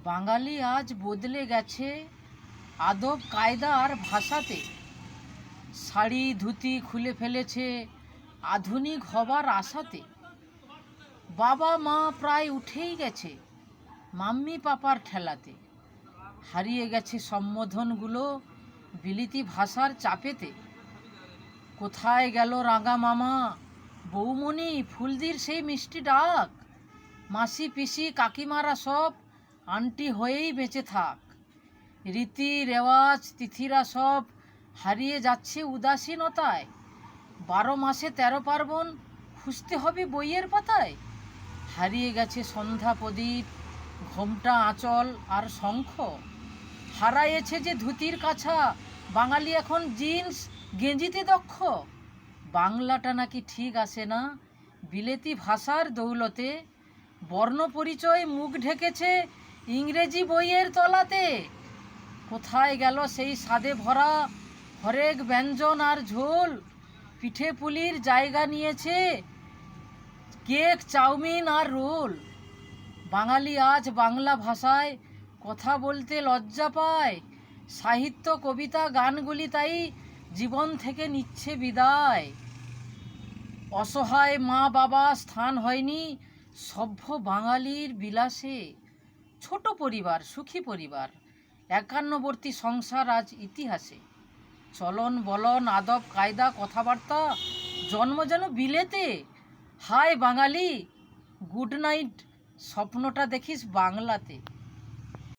বাঙালি আজ বদলে গেছে আদব কায়দা আর ভাষাতে। শাড়ি ধুতি খুলে ফেলেছে আধুনিক হবার আশাতে। বাবা মা প্রায় উঠেই গেছে মাম্মি পাপার ঠেলাতে। হারিয়ে গেছে সম্বোধনগুলো বিলিতি ভাষার চাপেতে। কোথায় গেল রাঙা মামা বৌমণি ফুলদির সেই মিষ্টি ডাক। মাসি পিসি কাকিমারা সব আন্টি হয়েই বেঁচে থাক। রীতি রেওয়াজ তিথিরা সব হারিয়ে যাচ্ছে উদাসীনতায়। 12 মাসে 13 পার্বণ খুঁজতে হবে বইয়ের পাতায়। হারিয়ে গেছে সন্ধ্যা প্রদীপ ঘোমটা আঁচল আর শঙ্খ। হারায়েছে যে ধুতির কাছা বাঙালি এখন জিন্স গেঞ্জিতে দক্ষ। বাংলাটা নাকি ঠিক আসে না বিলেতি ভাষার দৌলতে। বর্ণ পরিচয় মুখ ঢেকেছে ইংরেজি বইয়ের তলাতে। কোথায় গেল সেই স্বাদে ভরা হরেক ব্যঞ্জন আর ঝোল। পিঠে পুলির জায়গা নিয়েছে কেক চাউমিন আর রোল। বাঙালি আজ বাংলা ভাষায় কথা বলতে লজ্জা পায়। সাহিত্য কবিতা গানগুলি তাই জীবন থেকে নিচ্ছে বিদায়। অসহায় মা বাবা স্থান হয়নি সভ্য বাঙালির বিলাসে। ছোট পরিবার সুখী পরিবার একান্নবর্তী সংসার আজ ইতিহাসে। চলন বলন আদব কায়দা কথাবার্তা জন্ম যেন বিলেতে। হায় বাঙালি গুড নাইট স্বপ্নটা দেখিস বাংলাতে।